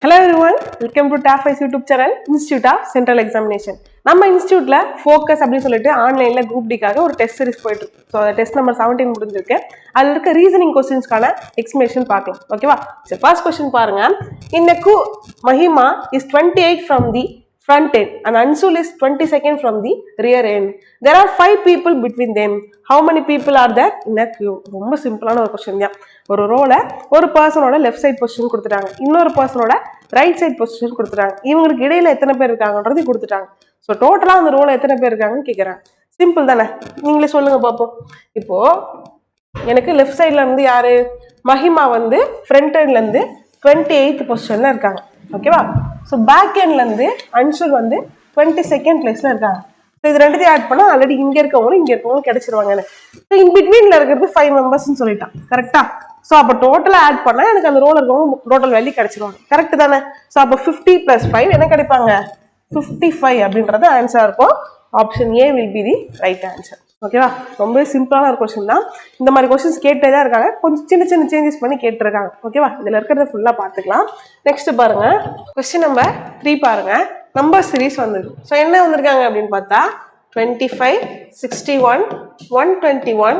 Hello everyone, welcome to TAFI's YouTube channel, Institute of Central Examination. நம்ம இன்ஸ்டியூட்ல focus அப்படின்னு சொல்லிட்டு ஆன்லைன்ல குரூப் டிக்காக ஒரு டெஸ்ட் சீரிஸ் போயிட்டு இருக்கு. ஸோ டெஸ்ட் நம்பர் 17 முடிஞ்சிருக்கு. அதில் இருக்க ரீசனிங் கொஸ்டின்ஸ்க்கான எக்ஸ்பிளேஷன் பார்க்கலாம். ஓகேவா? சரி, ஃபர்ஸ்ட் கொஸ்டின் பாருங்க. In a coup, Mahima is 28 from the front end and Ansul is 22nd from the rear end. There are 5 people between them. How many people are there in a queue? ரொம்ப சிம்பிளான ஒரு question தான். ஒரு ரோல ஒரு பர்சனோட left side position கொடுத்துட்டாங்க, இன்னொரு பர்சனோட right side position கொடுத்துட்டாங்க. இவங்களுக்கு இடையில எத்தனை பேர் இருக்காங்கன்றது கொடுத்துட்டாங்க. ஸோ டோட்டலா அந்த ரோல எத்தனை பேர் இருக்காங்கன்னு கேட்குறாங்க. சிம்பிள் தானே, நீங்களே சொல்லுங்க பார்ப்போம். இப்போ எனக்கு லெஃப்ட் சைட்ல இருந்து யாரு, மஹிமா வந்து ஃப்ரண்ட் எண்ட்ல இருந்து 28th பொசிஷன்ல இருக்காங்க. ஓகேவா? ஸோ பேக் எண்ட்ல இருந்து அன்சுல் வந்து 22nd பிளேஸ்ல இருக்காங்க. ஸோ இது ரெண்டுத்தையும் ஆட் பண்ணா ஆல்ரெடி இங்க இருக்கவங்களும் கிடைச்சிருவாங்க எனக்கு. ஸோ இன் பிட்வீன்ல இருக்கிறது 5 மெம்பர்ஸ்ன்னு சொல்லிட்டான். கரெக்டா? ஸோ அப்போ டோட்டலா ஆட் பண்ணா எனக்கு அந்த ரோல இருக்கவங்க டோட்டல் வேல்யூ கிடைச்சிருவாங்க. கரெக்ட் தானே? ஸோ அப்போ 50 + 5 என்ன கிடைப்பாங்க? 55 அப்படின்றது ஆன்சரா இருக்கும். Option A will be the right answer. ஓகேவா? ரொம்ப சிம்பிளான ஒரு கொஸ்டின் தான். இந்த மாதிரி கொஸ்டின்ஸ் கேட்டே தான் இருக்காங்க, கொஞ்சம் சின்ன சின்ன சேஞ்சஸ் பண்ணி கேட்டிருக்காங்க. ஓகேவா? இதுல இருக்கிறத ஃபுல்லா பார்த்துக்கலாம். நெக்ஸ்ட் பாருங்க, கொஸ்டின் நம்பர் 3 பாருங்க. நம்பர் சீரிஸ் வந்திருக்கு. ஸோ என்ன வந்திருக்காங்க அப்படின்னு பார்த்தா 25, 61, 121,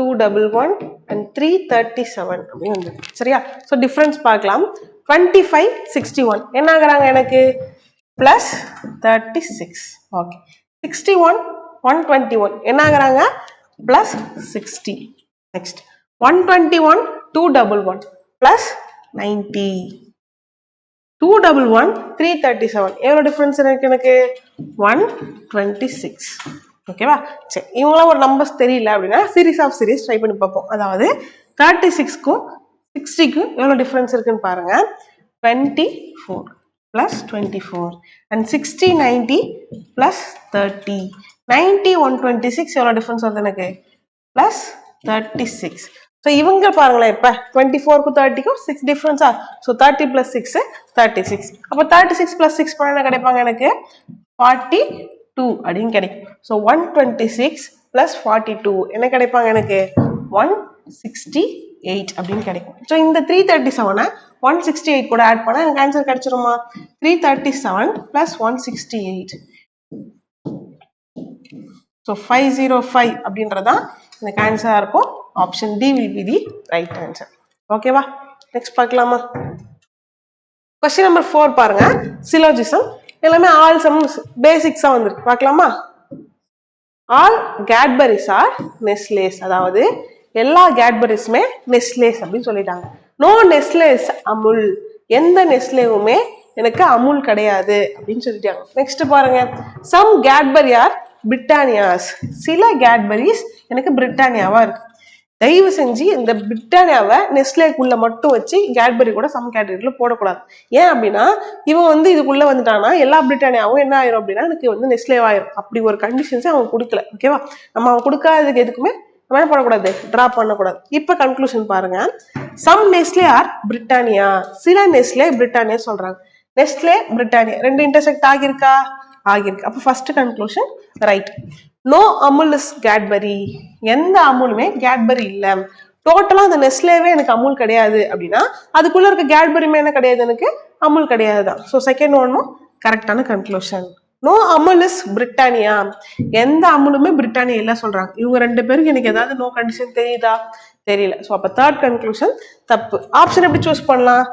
211 and 337 அப்படின்னு வந்துருக்கு. சரியா? ஸோ டிஃபரன்ஸ் பார்க்கலாம். 25, 61 என்ன ஆகுறாங்க எனக்கு பிளஸ் 36. ஓகே. 61, 121 என்ன ஆகுறாங்க பிளஸ் 60. Next 121, 211 plus 90. 211, 337 எவ்வளோ டிஃபரன்ஸ் இருக்கு எனக்கு 126. ஓகேவா? சரி, இவங்களாம் ஒரு நம்பர்ஸ் தெரியல அப்படின்னா சீரீஸ் ஆஃப் சீரீஸ் ட்ரை பண்ணி பார்ப்போம். அதாவது 36க்கும் 60க்கும் எவ்வளோ டிஃபரன்ஸ் இருக்குன்னு பாருங்க. 24 plus 24 and 60, 90 plus 30. 90, 126 எவ்வளோ டிஃபரன்ஸ் வருது எனக்கு plus 36. ஸோ இவங்க பாருங்களேன், இப்போ 24க்கும் 30க்கும் 6 டிஃபரன்ஸா? ஸோ 30 + 6 36. அப்போ 36 + 6 பண்ண என்ன கிடைப்பாங்க எனக்கு 42 அப்படின்னு கிடைக்கும். ஸோ 126 + 42 என்ன கிடைப்பாங்க எனக்கு 168 அப்படின்னு கிடைக்கும். ஸோ இந்த 337 168 கூட ஆட் பண்ணா எனக்கு ஆன்சர் கிடைச்சிருமா? 337 + 168. ஸோ 505 அப்படின்றதான் எனக்கு ஆன்சரா இருக்கும். Option D will be the right answer. ஓகேவா? நெக்ஸ்ட் பார்க்கலாமா? கொஸ்டின் நம்பர் 4 பாருங்க. சிலோஜிசம் எல்லாமே ஆல் சம் பேசிக்ஸா வந்திருக்கு. பார்க்கலாமா? All Cadburys are Nestles. அதாவது எல்லா கேட்பரிஸுமே நெஸ்லேஸ் அப்படின்னு சொல்லிட்டாங்க. No Nestles Amul. எந்த நெஸ்லேவுமே எனக்கு அமுல் கிடையாது அப்படின்னு சொல்லிட்டாங்க. நெக்ஸ்ட் பாருங்க, சம் கேட்பரி ஆர் பிரிட்டானியாஸ். சில கேட்பரிஸ் எனக்கு பிரிட்டானியாவா இருக்கு. தயவு செஞ்சு இந்த பிரிட்டானியாவை நெஸ்லேக்குள்ள மட்டும் வச்சு கேட்பரி கூட சம் கேட்டகரியில போடக்கூடாது. ஏன் அப்படின்னா இவன் வந்து இதுக்குள்ள வந்துட்டானா எல்லா பிரிட்டானியாவும் என்ன ஆயிரும் அப்படின்னா எனக்கு வந்து நெஸ்லேவாயிரும். அப்படி ஒரு கண்டிஷன்ஸ் அவன் கொடுக்கல. ஓகேவா? நம்ம அவன் கொடுக்காததுக்கு எதுக்குமே என்ன பண்ணக்கூடாது, டிராப் பண்ணக்கூடாது. இப்ப கன்க்ளூஷன் பாருங்க. Some Nestle are Britannia. சில நெஸ்லே பிரிட்டானியா சொல்றாங்க. நெஸ்லே பிரிட்டானியா ரெண்டு இன்டர்செக்ட் ஆகியிருக்கா? ஆகியிருக்கு. அப்ப first conclusion right. No Amul is Cadbury. எந்த அமுலுமே கேட்பரி இல்ல. டோட்டலா அந்த நெஸ்லேவே எனக்கு அமுல் கிடையாது அப்படின்னா அதுக்குள்ள இருக்க கேட்பரியுமே என்ன கிடையாது, எனக்கு அமுல் கிடையாது தான். ஸோ செகண்ட் ஒன்னும் கரெக்டான conclusion. No Amul is Britannia. எந்த அமுலுமே பிரிட்டானியா இல்ல சொல்றாங்க. இவங்க ரெண்டு பேருக்கு எனக்கு ஏதாவது நோ கண்டிஷன் தெரியுதா? தெரியல. ஸோ அப்ப தேர்ட் கன்க்ளூஷன் தப்பு. ஆப்ஷன் எப்படி சூஸ் பண்ணலாம்?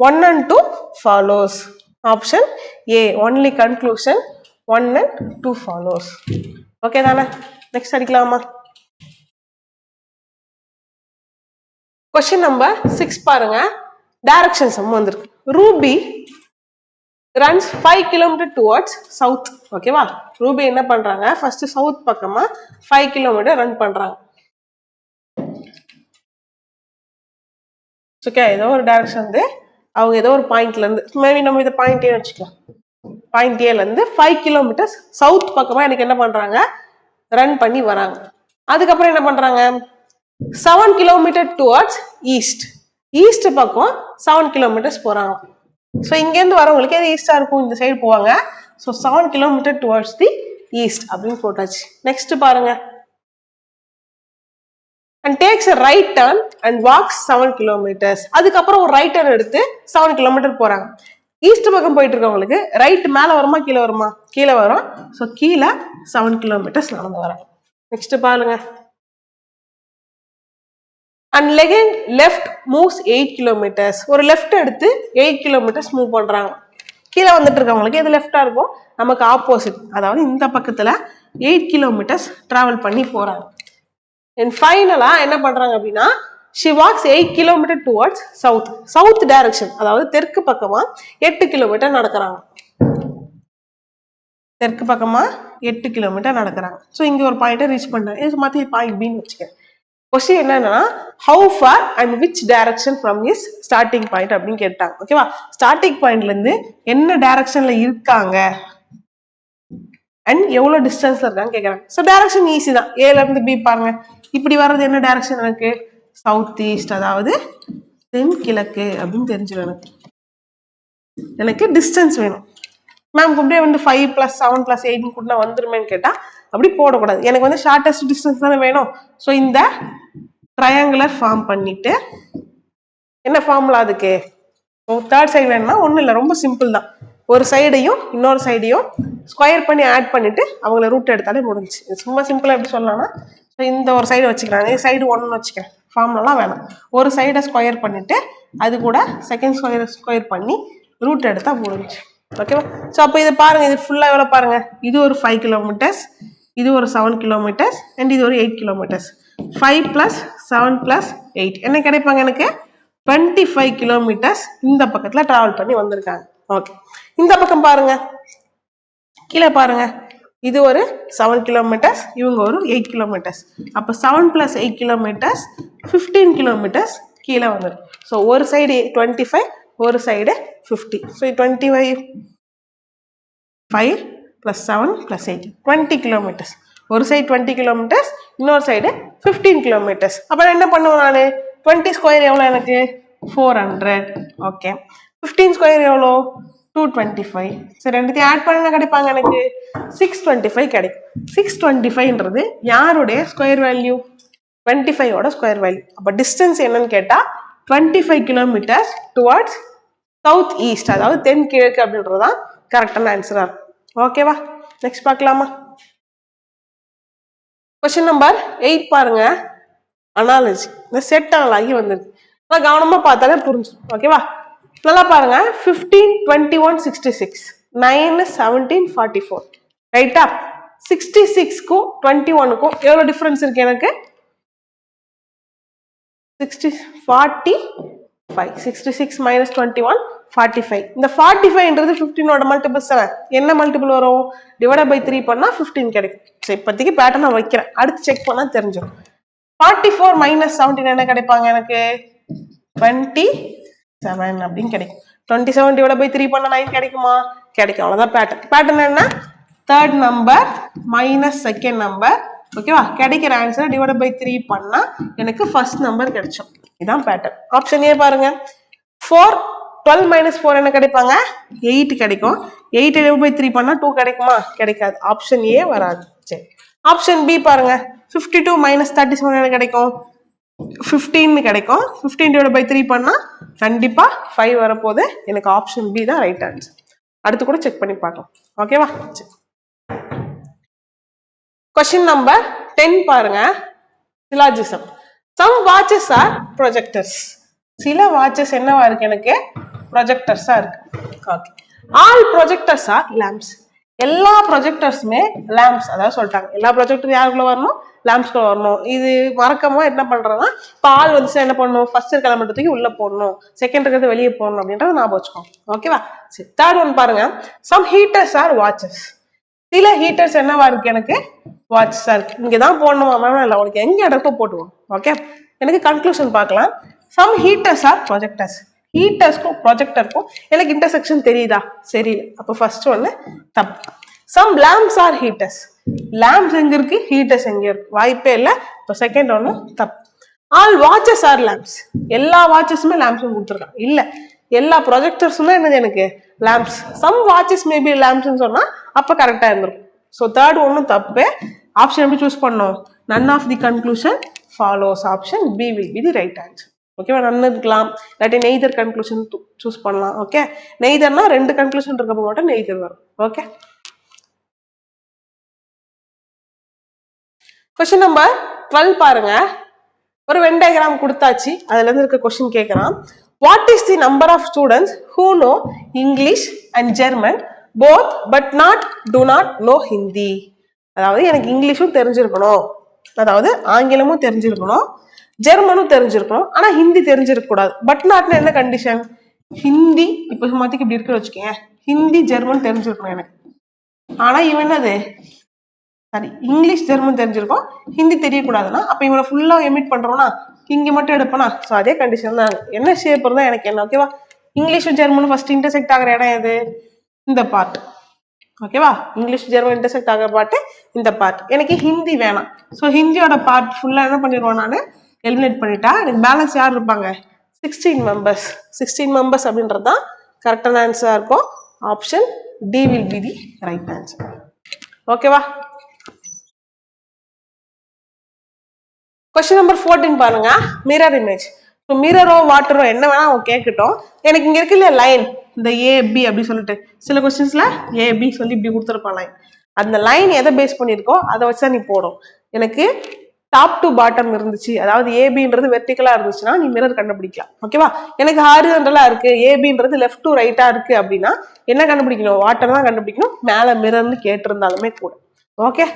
1 and 2 follows. Option A only conclusion 1 and 2 follows. Okay தானே? நெக்ஸ்ட் அடிக்கலாமா? கொஸ்டின் நம்பர் 6 பாருங்க. டைரக்ஷன் சம் வந்திருக்கு. Ruby runs 5 km towards south. ஓகேவா? ரூபி என்ன பண்றாங்க, ஃபர்ஸ்ட் சவுத் பக்கமா 5 km ரன் பண்றாங்க. ஓகே, ஏதோ ஒரு டைரக்ஷன் வந்து அவங்க ஏதோ ஒரு பாயிண்ட்ல இருந்து, மேபி நம்ம இதை பாயிண்ட் ஏ வச்சுக்கலாம். பாயிண்ட் ஏல இருந்து 5 km சவுத் பக்கமா எனக்கு என்ன பண்றாங்க, ரன் பண்ணி வராங்க. அதுக்கப்புறம் என்ன பண்றாங்க, 7 km டுவர்ட்ஸ் ஈஸ்ட். ஈஸ்ட் பக்கம் 7 km போறாங்க. ஸோ இங்கேருந்து வரவங்களுக்கு எது ஈஸ்டா இருக்கும், இந்த சைடு போவாங்க. So 7 km towards the east அப்படின்னு போட்டாச்சு. நெக்ஸ்ட் பாருங்க. and takes a right turn and walks 7 kilometers. அதுக்கப்புறம் ஒரு ரைட் டர்ன் எடுத்து 7 கிலோமீட்டர் போறாங்க. ஈஸ்ட் பக்கம் போயிட்டு இருக்கவங்களுக்கு ரைட் மேல வருமா கீழே வருமா? கீழே வரும். ஸோ கீழே 7 கிலோமீட்டர்ஸ் நடந்து வராங்க. நெக்ஸ்ட் பாருங்க. And left moves 8 kilometres. ஒரு லெஃப்ட் எடுத்து 8 கிலோமீட்டர்ஸ் மூவ் பண்றாங்க. கீழே வந்துட்டு இருக்கவங்களுக்கு எது லெஃப்டா இருக்கும்? நமக்கு ஆப்போசிட், அதாவது இந்த பக்கத்துல 8 கிலோமீட்டர்ஸ் டிராவல் பண்ணி போறாங்க. அண்ட் ஃபைனலா என்ன பண்றாங்க அப்படின்னா, she walks 8 kilometers towards south direction, அதாவது தெற்கு பக்கமா 8 கிலோமீட்டர் நடக்கிறாங்க. தெற்கு பக்கமா 8 கிலோமீட்டர் நடக்கிறாங்க. ஸோ இங்க ஒரு பாயிண்ட் ரீச் பண்றாங்க. மாத்தி பாயிண்ட் பின்னு வச்சுக்கேன். கொஸ்டின் என்னன்னா, how far and which direction from his starting point அப்படின்னு கேட்டாங்க. ஓகேவா? ஸ்டார்டிங் பாயிண்ட்ல இருந்து என்ன டைரக்ஷன்ல இருக்காங்க அண்ட் எவ்வளவு டிஸ்டன்ஸ்ல இருக்காங்க கேக்குறாங்க. ஸோ டைரக்ஷன் ஈஸி தான். ஏல இருந்து பி பாருங்க. இப்படி வர்றது என்ன டைரக்ஷன் எனக்கு? சவுத் ஈஸ்ட், அதாவது தென்கிழக்கு அப்படின்னு தெரிஞ்சிடும். எனக்கு டிஸ்டன்ஸ் வேணும். மேம் அப்படியே வந்து 5 + 7 + 8 கூட வந்துருமேன்னு கேட்டா அப்படி போடக்கூடாது. எனக்கு வந்து ஷார்டஸ்ட் டிஸ்டன்ஸ் தானே வேணும். ஸோ இந்த ட்ரையாங்குலர் ஃபார்ம் பண்ணிட்டு என்ன ஃபார்முலா அதுக்கு? தேர்ட் சைடு வேணும்னா ஒன்றும் இல்லை, ரொம்ப சிம்பிள் தான். ஒரு சைடையும் இன்னொரு சைடையும் ஸ்கொயர் பண்ணி ஆட் பண்ணிட்டு அவங்கள ரூட் எடுத்தாலே முடிஞ்சு. சும்மா சிம்பிளாக எப்படி சொல்லலாம்னா, இந்த ஒரு சைடு வச்சுக்கலாம், சைடு 1 வச்சுக்கிறேன். ஃபார்முலாம் வேணாம். ஒரு சைடை ஸ்கொயர் பண்ணிட்டு அது கூட செகண்ட் ஸ்கொயர் பண்ணி ரூட் எடுத்தா முடிஞ்சு. ஓகேவா? ஸோ அப்போ இதை பாருங்க, இது ஃபுல்லாக எவ்வளோ பாருங்க. இது ஒரு 5 கிலோமீட்டர்ஸ், இது ஒரு 7 கிலோமீட்டர்ஸ் அண்ட் இது ஒரு 8 கிலோமீட்டர்ஸ். 5 + 7 + 8 என்ன கிடைப்பாங்க? எனக்கு 25 கிலோமீட்டர்ஸ் இந்த பக்கத்துல டிராவல் பண்ணி வந்திருக்காங்க. ஓகே, இந்த பக்கம் பாருங்க, கீழே பாருங்க. இது ஒரு 7 கிலோமீட்டர்ஸ், இவங்க ஒரு 8 கிலோமீட்டர்ஸ். அப்போ 7 + 8 கிலோமீட்டர்ஸ் 15 கிலோமீட்டர்ஸ் கீழே வந்துடும். ஸோ ஒரு சைடு 25, ஒரு சைடு 50. So 25 5 + 7 + 8 20 kilometres. ஒரு சைடு 20 கிலோமீட்டர்ஸ், இன்னொரு சைடு 15 கிலோமீட்டர்ஸ். அப்புறம் என்ன பண்ணுவேன் நான்? 20 ஸ்கொயர் எவ்வளோ எனக்கு? 400. ஓகே, 15 ஸ்கொயர் எவ்வளோ? 225. சரி, ரெண்டுத்தையும் ஆட் பண்ண கிடைப்பாங்க எனக்கு 625 கிடைக்கும். 625ன்றது யாருடைய ஸ்கொயர் வேல்யூ? 25ஓட ஸ்கொயர் வேல்யூ. அப்போ டிஸ்டன்ஸ் என்னன்னு கேட்டா 25 கிலோமீட்டர்ஸ் டுவர்ட்ஸ் சவுத் ஈஸ்ட், அதாவது தென்கிழக்கு அப்படின்றதுதான் கரெக்டான ஆன்சரா இருக்கும். ஓகேவா? நெக்ஸ்ட் பார்க்கலாமா? கொஸ்டின் நம்பர் 8 பாருங்க. அனாலஜி. இந்த செட் ஆகி வந்திருக்கு. நல்லா கவனமா பார்த்தாலே புரிஞ்சிடும். ஓகேவா? நல்லா பாருங்க. 15 21 66 9 17 44 ரைட்டா? 66க்கும் 21க்கும் எவ்வளவு டிஃபரன்ஸ் இருக்கு எனக்கு? 45. 66 - 21 45. இந்த 45ன்றது 15ஓட மல்டிபிள்ஸ் தானே. என்ன மல்டிபிள் வரும்? டிவைட் பை 3 பண்ணா 15 கிடைக்கும். சரி, இப்போதைக்கு பேட்டர்ன் நான் வைக்கிறேன், அடுத்து செக் பண்ணா தெரிஞ்சிடும். 44 - 17 என்ன கிடைப்பாங்க எனக்கு? 27 அப்படின்னு கிடைக்கும். 27 டிவைட் பை 3 பண்ணா 9 கிடைக்குமா? கிடைக்கும். அவ்வளவுதான் பேட்டர்ன். பேட்டர்ன் என்ன? Third number minus second number. ஓகேவா? கிடைக்கிற ஆன்சர் டிவைட் பை 3 பண்ணா எனக்கு ஃபர்ஸ்ட் நம்பர் கிடைச்சோம். இதான் பேட்டர்ன். ஆப்ஷன் ஏ பாருங்க. 4 12 - 4 என்ன கிடைப்பாங்க? 8 கிடைக்கும். 8 டிவைட் பை 3 பண்ணா 2 கிடைக்குமா? கிடைக்காது. ஆப்ஷன் ஏ வராது. சரி, ஆப்ஷன் பி பாருங்க. 52 - 37 என்ன கிடைக்கும்? 15 கிடைக்கும். 15 டிவைட் பை 3 பண்ணா கண்டிப்பா 5 வரப்போகுது. எனக்கு ஆப்ஷன் பி தான் ரைட் ஆன்சர். அடுத்து கூட செக் பண்ணி பார்க்கலாம். ஓகேவா? கொஸ்டின் நம்பர் 10 பாருங்க. Syllogism. Some watches are projectors. சில வாட்சஸ் என்னவா இருக்கு? எனக்கு ப்ரொஜெக்டர்ஸா இருக்கு. Okay, all projectors are lamps. எல்லா ப்ரொஜெக்டர்ஸுமே லேம்ப்ஸ். அதாவது சொல்லிட்டாங்க எல்லா ப்ரொஜெக்டரும் யாருக்குள்ள வரணும்? லேம்ப்ஸ்குள்ள வரணும். இது மறக்காம என்ன பண்றதுன்னா, பால் வந்துச்சு என்ன பண்ணணும்? ஃபர்ஸ்ட் இருக்க எலிமெண்ட் உள்ள போடணும், செகண்ட் இருக்கிறது வெளியே போடணும் அப்படின்றத ஞாபகம் வச்சுக்கோங்க. ஓகேவா? சரி, தேர்ட் ஒன் பாருங்க. Some heaters are watches. சில ஹீட்டர்ஸ் என்னவா இருக்கு? எனக்கு வாட்சஸா இருக்கு. இங்கதான் போடணுமா? வேணாம், இல்லை, உனக்கு எங்க இடத்த போட்டுவோம். ஓகே, எனக்கு கன்க்ளூஷன் பார்க்கலாம். Some heaters are projectors. ஹீட்டர்ஸ்க்கும் ப்ரொஜெக்டருக்கும் எனக்கு இன்டர்செக்ஷன் தெரியுதா? சரியில்லை. அப்போ ஃபர்ஸ்ட் ஒன்னு தப்பு. Some lamps are heaters. Lamps எங்க இருக்கு? ஹீட்டர்ஸ் எங்க இருக்கு? வாய்ப்பே இல்லை. இப்போ செகண்ட் ஒன்னு தப்பு. All watches are lamps. எல்லா வாட்சஸுமே லேம்ப்ஸ் கொடுத்துருக்காங்க. இல்ல, எல்லா ப்ரொஜெக்டர்ஸுமே என்னது? எனக்கு லேம்ப்ஸ். சம் வாட்சஸ் மேபி லேம்ப்ஸ்ன்னு சொன்னா அப்ப கரெக்டா இருந்திருக்கும். ஸோ தேர்ட் ஒன்னும் தப்பு. ஆப்ஷன் எப்படி சூஸ் பண்ணோம்? None of the conclusion follows. Option B will be the right answer. ஓகேவா, நன்னு இருக்கலாம், இல்லாட்டி நெய்தர் கன்க்ளூஷன் சூஸ் பண்ணலாம். ஓகே, நெய்தர்னா 2 கன்க்ளூஷன் இருக்கப்போ மட்டும் நெய்தர் வரும். ஓகே, கொஸ்டின் நம்பர் 12 பாருங்க. ஒரு வென் டயக்ராம் கொடுத்தாச்சு, அதுல இருந்து இருக்க கொஸ்டின் கேட்கறான். What is the number of students who know English and German both but do not know Hindi? அதாவது எனக்கு இங்கிலீஷும் தெரிஞ்சிருக்கணும், அதாவது ஆங்கிலமும் தெரிஞ்சிருக்கணும், ஜெர்மனும் தெரிஞ்சிருக்கணும், ஆனா ஹிந்தி தெரிஞ்சிருக்க கூடாது. பட் நாட்னா என்ன கண்டிஷன்? ஹிந்தி இப்ப மாத்திக்கு இப்படி இருக்கு வச்சுக்கேன், ஹிந்தி ஜெர்மன் தெரிஞ்சிருக்கணும் எனக்கு, ஆனா இவன் என்னது சாரி இங்கிலீஷ் ஜெர்மன் தெரிஞ்சிருக்கும், ஹிந்தி தெரியக்கூடாதுன்னா அப்ப இவனை ஃபுல்லா எமிட் பண்றோம்னா இங்க மட்டும் எடுப்பனா. ஸோ அதே கண்டிஷன் தான், என்ன ஷேப் இருந்தா எனக்கு என்ன. ஓகேவா, இங்கிலீஷும் ஜெர்மனும் ஃபர்ஸ்ட் இன்டர்செக்ட் ஆகிற இடம் எது? இந்த பார்ட். ஓகேவா, இங்கிலீஷ் ஜெர்மன் இன்டர்செக்ட் ஆகிற பார்ட் இந்த பார்ட். எனக்கு ஹிந்தி வேணாம், ஸோ ஹிந்தியோட பார்ட் ஃபுல்லா என்ன பண்ணிடுவோம், நான் எலிமினேட் பண்ணிட்டா எனக்கு பேலன்ஸ் யார் இருப்பாங்க? 16 மெம்பர்ஸ். 16 மெம்பர்ஸ் அப்படின்றது தான் கரெக்டான ஆன்சரா இருக்கும். Option D will be the right answer. ஓகேவா, கொஸ்டின் நம்பர் 14 பாருங்க. Mirror image. ஸோ மிரரோ வாட்டரோ என்ன வேணா அவங்க கேட்கட்டும், எனக்கு இங்க இருக்கு இல்லையா லைன், இந்த ஏபி அப்படி சொல்லிட்டு சில கொஸ்டின்ஸ்ல ஏபி சொல்லி இப்படி கொடுத்துருப்பான் லைன். அந்த லைன் எதை பேஸ் பண்ணியிருக்கோ அதை வச்சா நீ போடும். எனக்கு டாப் டு பாட்டம் இருந்துச்சு, அதாவது ஏபின்றது வெர்டிகலா இருந்துச்சுன்னா நீ மிரர் கண்டுபிடிக்கலாம். ஓகேவா, எனக்கு ஹாரிசான்டலா இருக்கு, ஏபின்றது லெஃப்ட் டு ரைட்டா இருக்கு அப்படின்னா என்ன கண்டுபிடிக்கணும்? வாட்டர் தான் கண்டுபிடிக்கணும், மேல மிரர்னு கேட்டிருந்தாலுமே கூட. ஓகே,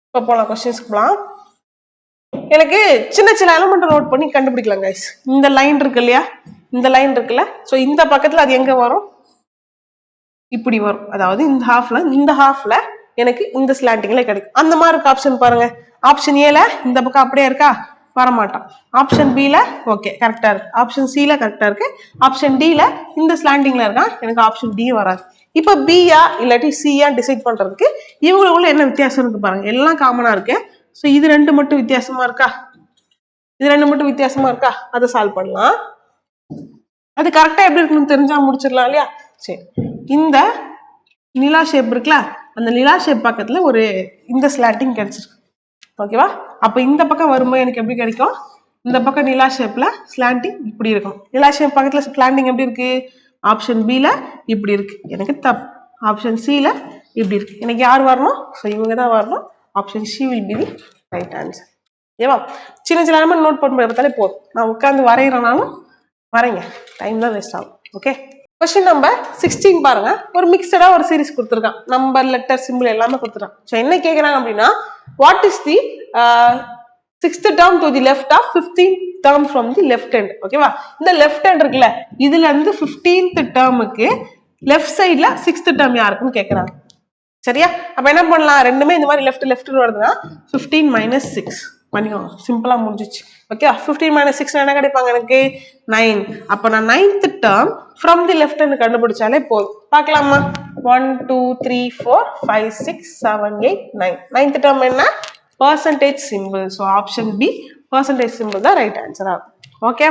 இப்போ போலாம் கொஸ்டின்ஸ்க்கு போலாம். எனக்கு சின்ன சின்ன எலமெண்ட் நோட் பண்ணி கண்டுபிடிக்கலாம் கைஸ். இந்த லைன் இருக்கு இல்லையா, இந்த லைன் இருக்குல்ல, ஸோ இந்த பக்கத்துல அது எங்க வரும்? இப்படி வரும். அதாவது இந்த ஹாஃப்ல எனக்கு இந்த ஸ்லாண்டிங்ல கிடைக்கும். அந்த மாதிரி இருக்கு ஆப்ஷன் பாருங்க. ஆப்ஷன் ஏல இந்த பக்கம் அப்படியே இருக்கா, வரமாட்டான். ஆப்ஷன் பில ஓகே கரெக்டா இருக்கு, ஆப்ஷன் சில கரெக்டா இருக்கு, ஆப்ஷன் டில இந்த ஸ்லாண்டிங்ல இருக்கா, எனக்கு ஆப்ஷன் டி வராது. இப்ப பியா இல்லாட்டி சியா டிசைட் பண்றதுக்கு இவங்களுக்குள்ள என்ன வித்தியாசம் இருக்கு பாருங்க. எல்லாம் காமனா இருக்கு, ஸோ இது ரெண்டு மட்டும் வித்தியாசமா இருக்கா, இது ரெண்டு மட்டும் வித்தியாசமா இருக்கா, அதை சால்வ் பண்ணலாம். அது கரெக்டா எப்படி இருக்குன்னு தெரிஞ்சா முடிச்சிடலாம் இல்லையா. சரி, இந்த நிலா ஷேப் இருக்குல்ல, அந்த நிலா ஷேப் பக்கத்துல ஒரு இந்த ஸ்லாண்டிங் கிடைச்சிருக்கு. ஓகேவா, அப்ப இந்த பக்கம் வரும்போது எனக்கு எப்படி கிடைக்கும்? இந்த பக்கம் நிலா ஷேப்ல ஸ்லாண்டிங் இப்படி இருக்கும். நிலா ஷேப் பக்கத்துல ஸ்லாண்டிங் எப்படி இருக்கு? ஆப்ஷன் பில இப்படி இருக்கு, எனக்கு தப்பு. ஆப்ஷன் சில இப்படி இருக்கு, எனக்கு யார் வரணும்? ஸோ இவங்க தான் வரணும். Option C will be the right answer. ஓகேவா, சின்ன சின்ன எலமெண்ட் நோட் பண்ணி பார்த்தாலே போதும். நான் உட்காந்து வரைகிறனாலும் வரைங்க, டைம் தான் வேஸ்ட் ஆகும். ஓகே, கொஸ்டின் நம்பர் 16 பாருங்க. ஒரு மிக்சடா ஒரு சீரிஸ் கொடுத்துருக்கான், நம்பர் லெட்டர் சிம்பிள் எல்லாமே கொடுத்துருக்கான். ஸோ என்ன கேட்கறாங்க அப்படின்னா, what is the 6th term to the left of 15th term from the left hand. ஓகேவா, இந்த லெஃப்ட் ஹேண்ட் இருக்குல்ல, இதுல இருந்து 15th டேர்முக்கு லெஃப்ட் சைட்ல 6th term யாருக்குன்னு கேட்கறாங்க. சரியா, அப்ப என்ன பண்ணலாம், ரெண்டுமே இந்த மாதிரி லெஃப்ட் வருதுன்னா 15 minus 6 பண்ணிக்கோங்க, சிம்பிளா முடிஞ்சிச்சு. ஓகே, 15 minus 6 என்ன கிடைப்பாங்க எனக்கு? 9. அப்ப நான் 9th term from the left hand கண்டுபிடிச்சாலே போதும். பார்க்கலாமா? 1 2 3 4 5 6 7 8 9. 9th term என்ன? percentage symbol. So option B percentage symbol தான் right answer ஆகும். ஓகே,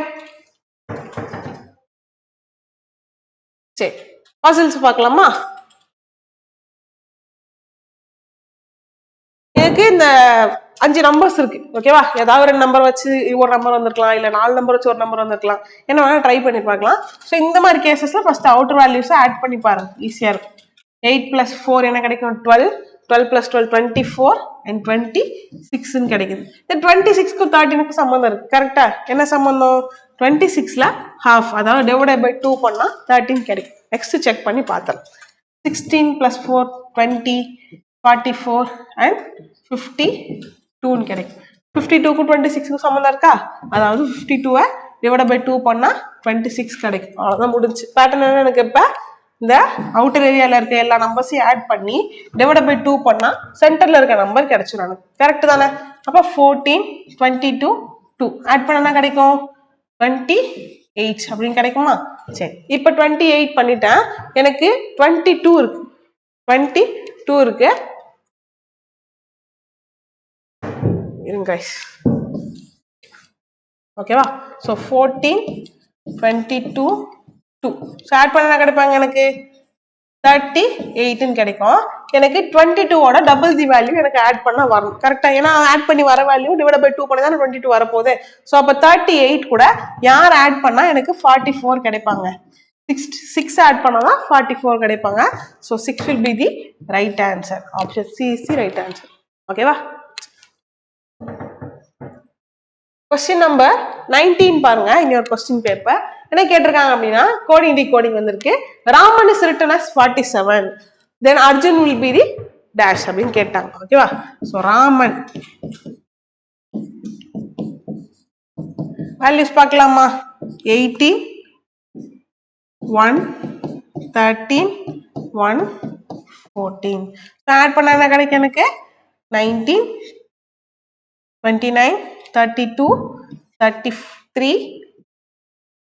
சரி puzzles பார்க்கலாமா? எனக்கு இந்த 5 நம்பர்ஸ் இருக்கு. ஓகேவா, ஏதாவது 2 நம்பர் வச்சு ஒரு நம்பர் வந்திருக்கலாம், இல்ல 4 நம்பர் வச்சு ஒரு நம்பர் வந்திருக்கலாம், என்ன வேணா ட்ரை பண்ணி பார்க்கலாம். ஸோ இந்த மாதிரி கேசஸ்ல ஃபர்ஸ்ட் அவுட்டர் வேல்யூஸ் ஆட் பண்ணி பாருங்க, ஈஸியா இருக்கும். 8 plus 4 என்ன கிடைக்கும்? 12. 12 plus 12 24 and 26 கிடைக்குது. இந்த 26க்கு 13க்கு சம்பந்தம் இருக்கு, கரெக்டா? என்ன சம்பந்தம்? 26ல ஹாஃப், அதாவது டிவைடட் பை 2 பண்ணா 13 கிடைக்கும். நெக்ஸ்ட் செக் பண்ணி பார்த்தலாம். 16 plus 4 20 44 and 52 கிடைக்கும். 52க்கு 26க்கு சம்பந்தம் இருக்கா, அதாவது 52 டிவைடட் பை 2 பண்ணா 26 கிடைக்கும். அவ்வளவுதான் முடிஞ்சு. பேட்டர்ன் என்ன, எனக்கு இப்ப இந்த அவுட்டர் ஏரியால இருக்க எல்லா நம்பர்ஸையும் ஆட் பண்ணி டிவைட் பை 2 பண்ணா சென்டர்ல இருக்க நம்பர் கிடைச்சிடும். கரெக்ட் தானே? அப்ப 14 22 2 ஆட் பண்ணா கிடைக்கும் 28 அப்படின்னு கிடைக்குமா? சரி, இப்ப 28 பண்ணிட்டேன், எனக்கு 22 இருக்கு. 22 இருக்கு, இருங்க ஓகேவா. ஸோ 14 22 2 ஸோ ஆட் பண்ணா கிடைப்பாங்க எனக்கு 38 கிடைக்கும். எனக்கு 22ஓட டபுள் தி வேல்யூ எனக்கு ஆட் பண்ண வரணும் கரெக்டா. ஏன்னா ஆட் பண்ணி வர வேல்யூ டிவைட் பை 2 பண்ணி தான் 22 வரப்போகுது. ஸோ அப்போ 38 கூட யார் ஆட் பண்ணா எனக்கு 44 கிடைப்பாங்க. 6 ஆட் பண்ணாதான் 44 கிடைப்பாங்க. So 6 will be the right answer. Option C is the right answer. ஓகேவா? கொஸ்டின் நம்பர் 19 பாருங்க. இன்னொரு கொஸ்டின் பேப்பர் என்ன கேட்டிருக்காங்க அப்படின்னா கோடிங் டிகோடிங் வந்திருக்கு. Raman is written as 47, then Arjun will be the dash அப்படின்னு கேட்டாங்க. ஓகேவா? ஸோ ராமன் வேல்யூஸ் பார்க்கலாமா? 18, 1, 13, 1, 14. ஆட் பண்ண என்ன கிடைக்கும் எனக்கு? 19, 29, 32, 33,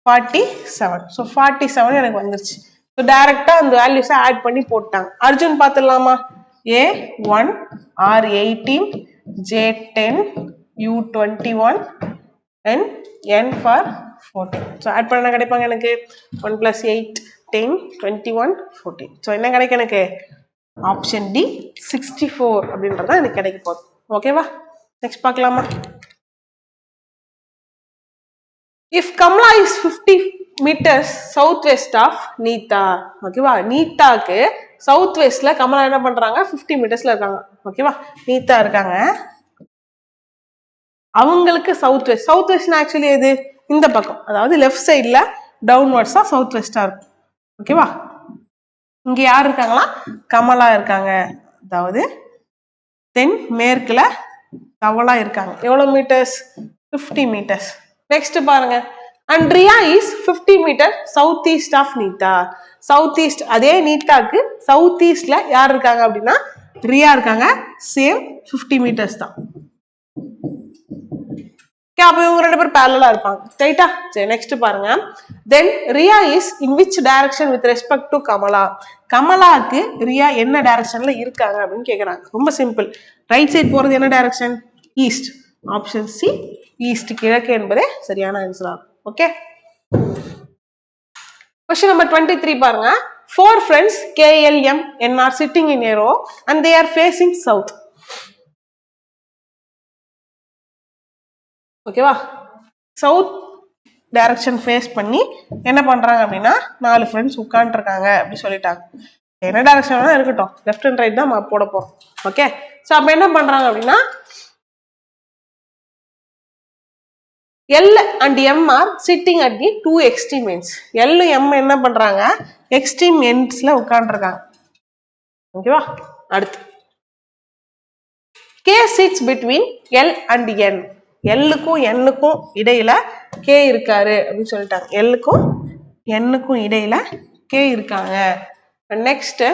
47. ஸோ 47 எனக்கு வந்துருச்சு. ஸோ டைரக்டா அந்த வேல்யூஸை ஆட் பண்ணி போட்டாங்க. அர்ஜுன் பார்த்துடலாமா? A1, R18, J10, U21 and N for 14. So add பண்ண கிடைப்பாங்க எனக்கு 1 + 8, 10, 21, 14. ஸோ என்ன கிடைக்கும் எனக்கு? ஆப்ஷன் டி 64 அப்படின்றத எனக்கு கிடைக்க போகுது. ஓகேவா? நெக்ஸ்ட் பார்க்கலாமா? If Kamala is 50 meters southwest of Neeta, ஓகேவா? நீட்டாக்கு சவுத் வெஸ்ட்ல கமலா என்ன பண்றாங்க? 50 மீட்டர்ஸ்ல இருக்காங்க. ஓகேவா? நீட்டா இருக்காங்க. அவங்களுக்கு சவுத் வெஸ்ட் ஆக்சுவலி எது? இந்த பக்கம், அதாவது லெஃப்ட் சைட்ல டவுன்வர்ட்ஸா சவுத் வெஸ்டா இருக்கும். ஓகேவா? இங்க யார் இருக்காங்களா? கமலா இருக்காங்க. அதாவது தென் மேற்குல கமலா இருக்காங்க. எவ்வளவு மீட்டர்ஸ்? 50 மீட்டர்ஸ். நெக்ஸ்ட் பாருங்க. And Riya is 50 meter south east of Neeta. South east, அதே நீட்டாக்கு சவுத் ஈஸ்ட்ல யார் இருக்காங்க அப்படின்னா ரியா இருக்காங்க. சேம் 50 மீட்டர்ஸ் தான். அப்ப இவங்க ரெண்டு பேரும் பேரலா இருப்பாங்க. ரைட்டா? சரி, நெக்ஸ்ட் பாருங்க. Then Riya is in which direction with respect to Kamala. கமலாக்கு ரியா என்ன டைரக்ஷன்ல இருக்காங்க அப்படின்னு கேக்குறாங்க. ரொம்ப சிம்பிள். ரைட் சைட் போறது என்ன direction? East. Option C east, கிழக்கு என்பதே சரியான ஆன்சர் ஆகும். ஓகே. கொஸ்டின் நம்பர் 23 பாருங்க. 4 friends KLM N are sitting in a row and they are facing south. ஓகேவா? சவுத் டைரக்ஷன் ஃபேஸ் பண்ணி என்ன பண்றாங்க அப்படின்னா 4 ஃப்ரெண்ட்ஸ் உட்கார்ந்து இருக்காங்க அப்படி சொல்லிட்டாங்க. என்ன டைரக்ஷன் இருக்கட்டும், லெஃப்ட் அண்ட் ரைட் தான் போட போறோம். ஓகே. சோ அப்ப என்ன பண்றாங்க அப்படின்னா L and M are sitting at the 2 extreme ends. L M என்ன பண்றாங்க? எக்ஸ்ட்ரீம் எண்ட்ஸ்ல உட்கார்ந்து இருக்காங்க. ஓகேவா? அடுத்து K sits between L and N. L-க்கும் N-க்கும் இடையில K இருக்காரு அப்படின்னு சொல்லிட்டாங்க. L-க்கும் N-க்கும் இடையில K இருக்காங்க. Next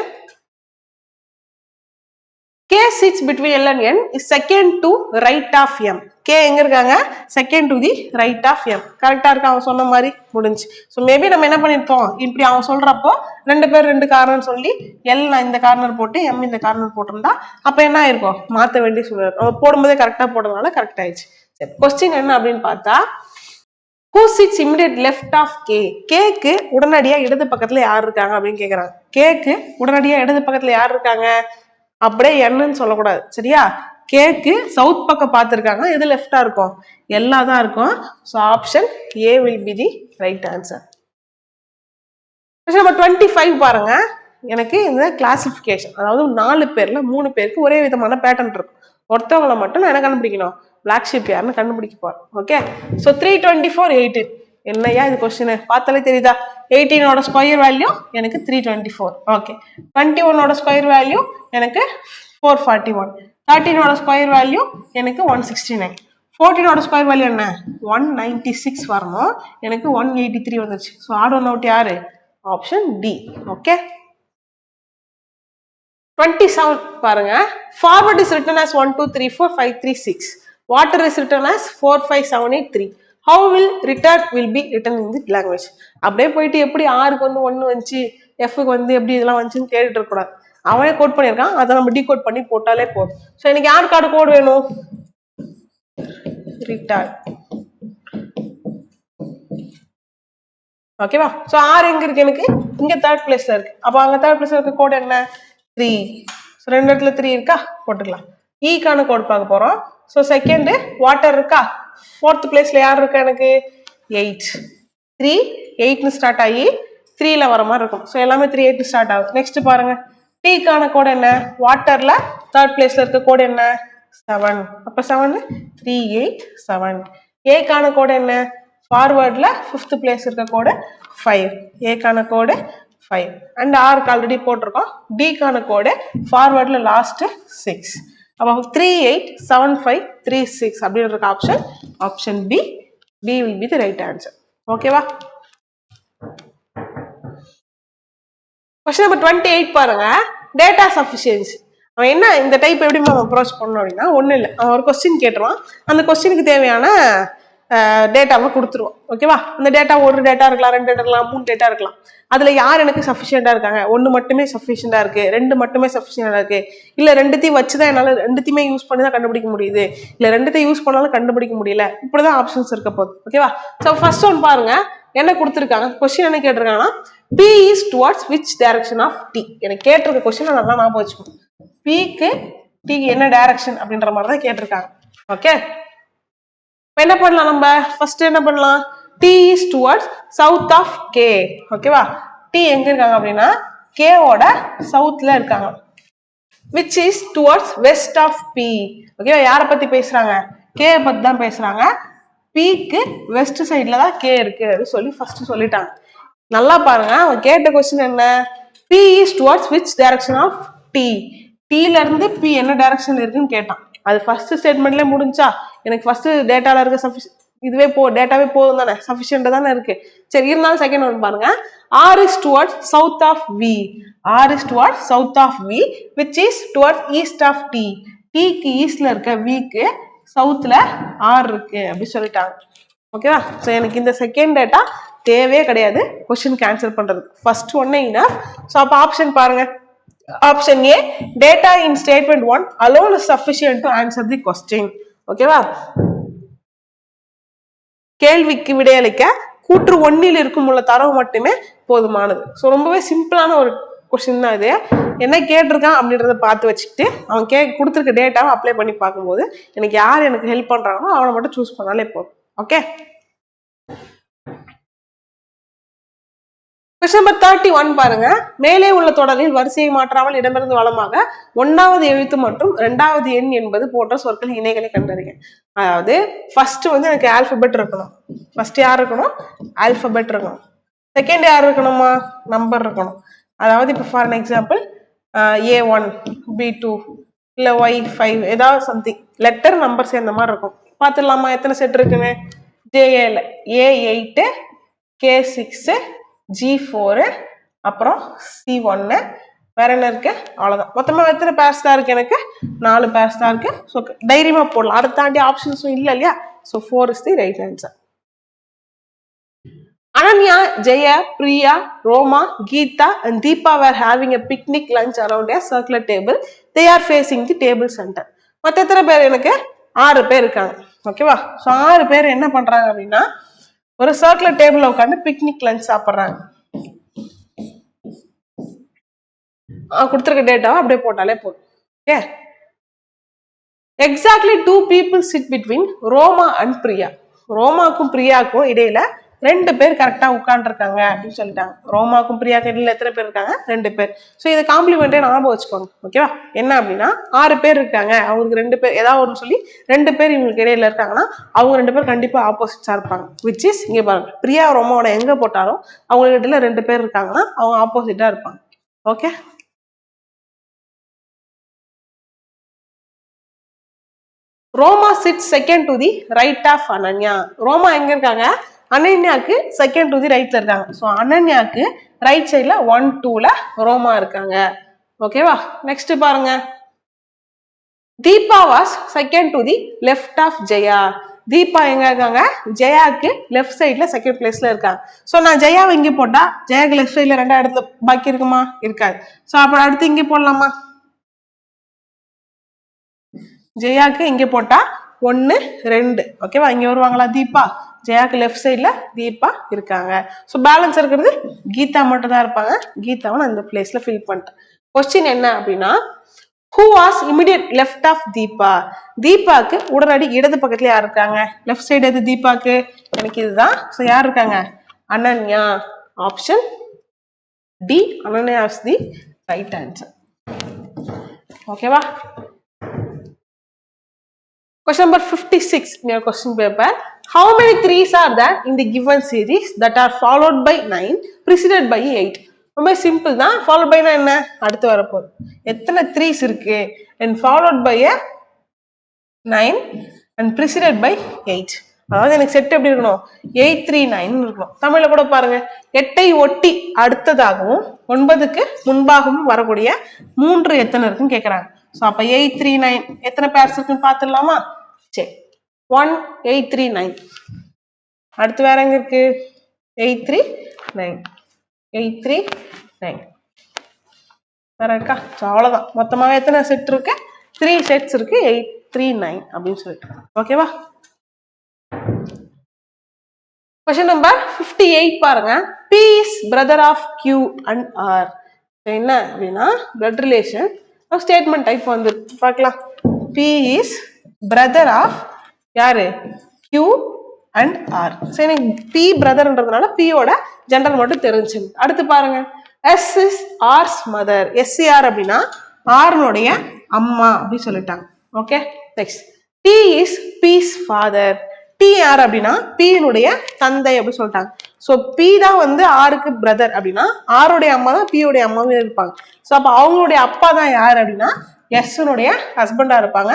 K sits between L and N is second to right of M. K எங்க இருக்காங்க? second to the right of M. கரெக்டா இருக்கா? அவன் சொன்ன மாதிரி முடிஞ்சு. ஸோ மேபி நம்ம என்ன பண்ணிருப்போம், இப்படி அவன் சொல்றப்போ 2 பேர் 2 கார்னர் சொல்லி L நான் இந்த கார்னர் போட்டு M இந்த கார்னர் போட்டிருந்தா அப்ப என்ன ஆயிருக்கும்? மாத்த வேண்டிய சூழல். நம்ம போடும்போதே கரெக்டா போடுறதுனால கரெக்ட் ஆயிடுச்சு. சரி, கொஸ்டின் என்ன அப்படின்னு பார்த்தா who sits immediate left of K. K-க்கு உடனடியா இடது பக்கத்துல யார் இருக்காங்க அப்படின்னு கேக்குறாங்க. K-க்கு உடனடியா இடது பக்கத்துல யார் இருக்காங்க? அப்படியே என்னன்னு சொல்லக்கூடாது. சரியா? கேக்கு சவுத் பக்கம் பார்த்திருக்காங்க. எது லெஃப்டா இருக்கும்? எல்லா தான் இருக்கும். So option A will be the right answer. Number 25 பாருங்க. எனக்கு இந்த கிளாசிபிகேஷன், அதாவது 4 பேர்ல 3 பேருக்கு ஒரே விதமான பேட்டர்ன் இருக்கும். ஒருத்தவங்களை மட்டும் நான் என்ன கண்டுபிடிக்கணும்? பிளாக் ஷீப் யாருன்னு கண்டுபிடிக்க போறேன். ஓகே. ஸோ 324, 18. என்னையா இது கொஸ்டின் பார்த்தாலே தெரியுதா? 18ஓட ஸ்கொயர் வேல்யூ எனக்கு 324. ஓகே. 21ஓட ஸ்கொயர் வேல்யூ எனக்கு 441. 13ஓட ஸ்கொயர் வேல்யூ எனக்கு 169. 14ஓட ஸ்கொயர் வேல்யூ என்ன? 196 வரணும். எனக்கு 183 வந்துருச்சு. ஸோ ஆட் ஒன் அவுட் யாரு? Option D. ஓகே. 27 பாருங்க. Forward is written as 1 2 3 4 5 3 6. Water is written as 4 5 7 8 3. How will return will be written in the language? அப்படியே போயிட்டு எப்படி ஆருக்கு வந்து 1 வந்துச்சு, எஃப்க்கு வந்து எப்படி இதெல்லாம் வந்துச்சுன்னு கேட்டுட்டு இருக்கக்கூடாது. அவனே கோட் பண்ணியிருக்கான், அதை நம்ம டீகோட் பண்ணி போட்டாலே போதும். ஸோ எனக்கு யார் கார்டு கோட் வேணும்? ரிட்டர்ன். ஓகேவா? ஸோ ஆர் எங்க இருக்கு எனக்கு இங்க தேர்ட் பிளேஸ்ல இருக்கு. அப்போ அங்க தேர்ட் பிளேஸ்ல இருக்க கோடு என்ன 3. ஸோ ரெண்டு இடத்துல 3 இருக்கா, போட்டுக்கலாம். ஈக்கான கோடு பார்க்க போறோம். ஸோ செகண்ட் வாட்டர் இருக்கா, ஃபோர்த் பிளேஸ்ல யார் இருக்கா எனக்கு 8. 3 8ன்னு ஸ்டார்ட் ஆகி 3ல வர மாதிரி இருக்கும். ஸோ எல்லாமே 3 8 ஸ்டார்ட் ஆகும். நெக்ஸ்ட் பாருங்க டீக்கான கோடு என்ன, வாட்டர்ல தேர்ட் பிளேஸ்ல இருக்க கோடு என்ன 7. அப்ப 7 3 8 7. ஏக்கான கோடு என்ன, ஃபார்வர்ட்ல 5th பிளேஸ் இருக்க கோடு 5. ஏக்கான கோடு 5 அண்ட் ஆருக்கு ஆல்ரெடி போட்டிருக்கோம். டிக்கான கோடு ஃபார்வர்ட்ல லாஸ்ட் 6. அப்போ 3 8 7 5 3 6 அப்படின்னு இருக்க option option B. B will be the right answer. ஓகேவா? கொஸ்டின் நம்பர் 28 பாருங்க, டேட்டா சஃபிஷியன்சி. அவன் என்ன இந்த டைப் எப்படி நம்ம அப்ரோச் பண்ணணும் அப்படின்னா, ஒன்றும் இல்லை, அவன் ஒரு கொஸ்டின் கேட்டுருவான், அந்த கொஸ்டினுக்கு தேவையான டேட்டாவை கொடுத்துருவோம். ஓகேவா? அந்த டேட்டா ஒரு டேட்டா இருக்கலாம், 2 டேட்டா இருக்கலாம், 3 டேட்டா இருக்கலாம். அதுல யார் எனக்கு சஃபிஷியண்டா இருக்காங்க, 1 மட்டுமே சஃபிஷியண்டா இருக்கு, 2 மட்டுமே சஃபிஷியண்டா இருக்கு, இல்ல 2த்தையும் வச்சுதான் என்னால 2த்தையுமே யூஸ் பண்ணி தான் கண்டுபிடிக்க முடியுது, இல்ல 2த்தையும் யூஸ் பண்ணாலும் கண்டுபிடிக்க முடியல, இப்படிதான் ஆப்ஷன்ஸ் இருக்க போகுது. ஓகேவா? ஸோ ஃபர்ஸ்ட் ஒன் பாருங்க, என்ன கொடுத்துருக்காங்க, கொஸ்டின் என்ன கேட்டிருக்காங்கன்னா P is towards which direction of T. எனக்கு கேட்டிருக்க கொஸ்டின் நல்லா ஞாபகம் வச்சுக்கணும். Pக்கு T என்ன டைரக்ஷன் அப்படின்ற மாதிரி தான் கேட்டிருக்காங்க. ஓகே, என்ன பண்ணலாம், நம்ம ஃபர்ஸ்ட் என்ன பண்ணலாம், T is towards south of K. ஓகேவா? T எங்க இருக்காங்க அப்படின்னா K ஓட சவுத்ல இருக்காங்க. which is towards west of P. ஓகேவா? யார பத்தி பேசுறாங்க, K பத்தி தான் பேசுறாங்க. Pக்கு வெஸ்ட் சைட்ல தான் K இருக்கு அப்படின்னு சொல்லி ஃபர்ஸ்ட் சொல்லிட்டாங்க. நல்லா பாருங்க, அவன் கேட்ட கொஸ்டின் என்ன, P is towards which direction of T. Tல இருந்து P என்ன டைரக்ஷன்ல இருக்குன்னு கேட்டான். அது ஃபர்ஸ்ட் ஸ்டேட்மெண்ட்ல முடிஞ்சா, எனக்கு ஃபர்ஸ்ட் டேட்டால இருக்க இதுவே டேட்டாவே போதும் தானே, சஃபிஷியன்ட் தானே இருக்கு. சரி, இருந்தாலும் செகண்ட் ஒன் பாருங்க, R is towards south of V. R is towards south of V which is towards east of T. Tக்கு ஈஸ்ட்ல இருக்க Vக்கு சவுத்ல R இருக்கு அப்படி சொல்லிட்டாங்க. ஓகேவா? ஸோ எனக்கு இந்த செகண்ட் டேட்டா தேவையே கிடையாது கொஸ்டின் ஆன்சர் பண்றது. ஃபர்ஸ்ட் ஒன்னே இனஃப். ஸோ அப்போ ஆப்ஷன் பாருங்க, option A, data in statement 1 alone is sufficient to answer the question. ஓகேவா? கேள்விக்கு விடையளிக்க கூற்று 1ல் இருக்கும் உள்ள தரவு மட்டுமே போதுமானது. ஸோ ரொம்பவே சிம்பிளான ஒரு கொஸ்டின் தான் இது. என்ன கேட்டிருக்கான் அப்படின்றத பார்த்து வச்சுக்கிட்டு அவன் கொடுத்துருக்க டேட்டாவை அப்ளை பண்ணி பார்க்கும்போது எனக்கு யார் எனக்கு ஹெல்ப் பண்றாங்களோ அவனை மட்டும் சூஸ் பண்ணாலே போதும். ஓகே, கொஸ்டின் நம்பர் 31 பாருங்க, மேலே உள்ள தொடரில் வரிசையை மாற்றாமல் இடமிருந்து வலமாக 1வது எழுத்து மற்றும் 2வது எண் என்பது போன்ற சொற்கள் இணைகளை கண்டறிங்க. அதாவது ஃபர்ஸ்ட் வந்து எனக்கு ஆல்பபெட் இருக்கணும். ஃபர்ஸ்ட் யார் இருக்கணும், ஆல்பபெட் இருக்கணும். செகண்ட் யார் இருக்கணுமா, நம்பர் இருக்கணும். அதாவது இப்போ ஃபார் எக்ஸாம்பிள் A1 B2 இல்ல Y5 ஏதாவது சம்திங் லெட்டர் நம்பர் சேர்ந்த மாதிரி இருக்கும். பார்த்துடலாமா எத்தனை செட் இருக்குன்னு. J7 A8 K6 G4 அப்புறம் C1 வேற என்ன இருக்கு, அவ்வளவுதான். மொத்தமா எத்தனை பேர்ஸ் தான் இருக்கு, எனக்கு 4 பேர்ஸ் தான் இருக்கு. ஸோ தைரியமா போடலாம், அதை தாண்டி ஆப்ஷன்ஸும் இல்லை இல்லையா. So 4 is the right answer. Ananya, Jaya, Priya, Roma, Geeta and Deepa were having a picnic lunch around a circular table. They are facing the table center. மொத்த எத்தனை பேர், எனக்கு 6 பேர் இருக்காங்க. ஓகேவா? ஸோ 6 பேர் என்ன பண்றாங்க அப்படின்னா ஒரு சர்க்குலர் டேபிள்ல உட்காந்து பிக்னிக் லஞ்ச் சாப்பிட்றாங்க. கொடுத்துருக்க டேட்டாவை அப்படியே போட்டாலே போதும். Okay, exactly 2 people sit between Roma and Priya. ரோமாக்கும் பிரியாக்கும் இடையில 2 பேர் கரெக்டா உட்காந்துருக்காங்க அப்படின்னு சொல்லிட்டாங்க. ரோமாக்கும் பிரியாக்கும் இடையில எத்தனை பேர் இருக்காங்க, 2 பேர். ஸோ இதை காம்ப்ளிமெண்டே ஞாபகம் வச்சுக்கோங்க. ஓகேவா? என்ன அப்படின்னா 6 பேர் இருக்காங்க, அவங்களுக்கு 2 பேர் ஏதாவது ஒன்று சொல்லி 2 பேர் இவங்களுக்கு இடையில இருக்காங்கன்னா அவங்க 2 பேர் கண்டிப்பா ஆப்போசிட்ஸா இருப்பாங்க. விச் இஸ் இங்க பாருங்க, பிரியா ரோமாவோட எங்க போட்டாலும் அவங்களுக்கு இடையில 2 பேர் இருக்காங்கன்னா அவங்க ஆப்போசிட்டா இருப்பாங்க. Okay, Roma sits second to the right of Ananya. Roma எங்க இருக்காங்க, அனன்யாக்கு செகண்ட் டு தி ரைட்ல இருக்காங்க. ஸோ அனன்யாக்கு ரைட் சைட்ல 1 2ல ரோமா இருக்காங்க. ஓகேவா? நெக்ஸ்ட் பாருங்க, Deepa was second to the left of Jaya. Deepa எங்க இருக்காங்க, ஜெயாக்கு லெஃப்ட் சைட்ல செகண்ட் பிளேஸ்ல இருக்காங்க. ஸோ நான் ஜெயாவை இங்கே போட்டா ஜெயாக்கு லெஃப்ட் சைட்ல 2 இடத்துல பாக்கி இருக்குமா, இருக்காது. ஸோ அப்புறம் அடுத்து இங்கே போடலாமா, ஜெயாக்கு இங்க போட்டா 1 2. ஓகேவா? இங்க வருவாங்களா தீபா, ஜெயாக்கு லெஃப்ட் சைட்ல தீபா இருக்காங்க. ஸோ பேலன்ஸ் இருக்கிறது கீதா மட்டும் தான் இருப்பாங்க. கீதாவை நான் இந்த பிளேஸ்ல ஃபில் பண்ணிட்டேன். கொஸ்டின் என்ன அப்படின்னா, who was immediate left of Deepa? தீபாக்கு உடனடி இடது பக்கத்துல யார் இருக்காங்க? லெஃப்ட் சைடு எது தீபாக்கு? எனக்கு இதுதான். ஸோ யார் இருக்காங்க? Ananya. Option D, Ananya is the right answer. ஓகேவா? Question number 56 in your question paper. How many threes are there in the given series that are followed by 9 preceded by 8? ரொம்ப சிம்பிள் தான். followed by என்ன? அடுத்து வரப்போகுது. எத்தனை threes இருக்கு and followed by a 9 and preceded by 8. அதாவது எனக்கு set எப்படி இருக்கணும்? 839 இருக்கணும். தமிழ்ல கூட பாருங்க, 8ஐ ஒட்டி அடுத்ததாகவும் 9க்கு முன்பாகவும் வரக்கூடிய 3 எத்தனை இருக்குன்னு கேக்குறாங்க. ஸோ அப்ப 839 எத்தனை பேர்ஸ் இருக்குன்னு பார்த்துடலாமா? சரி, 1839. அடுத்து வேற எங்க இருக்கு? 839 839 வேற இருக்கா? ஸோ அவ்வளோதான். மொத்தமாக எத்தனை செட் இருக்கு? 3 செட்ஸ் இருக்கு. 839 அப்படின்னு சொல்லிட்டு. ஓகேவா? Question number 58 பாருங்க. P is brother of Q and R. என்ன அப்படின்னா blood relation statement type வந்து பார்க்கலாம். P is brother of யாரு? Q and R. சரி, P brotherன்றதுனால P ஓட ஜெண்டர் மட்டும் தெரிஞ்சு. அடுத்து பாருங்க, S is R's mother. SCR அப்படின்னா R-னுடைய அம்மா அப்படி சொல்லிட்டாங்க. Okay, next T is P's father. T யார் அப்படின்னா P-னுடைய தந்தை அப்படி சொல்லிட்டாங்க. ஸோ P தான் வந்து ஆருக்கு பிரதர் அப்படின்னா ஆருடைய அம்மா தான் P-உடைய அம்மாவே இருப்பாங்க. ஸோ அப்போ அவங்களுடைய அப்பா தான் யார் அப்படின்னா S-னுடைய ஹஸ்பண்டா இருப்பாங்க.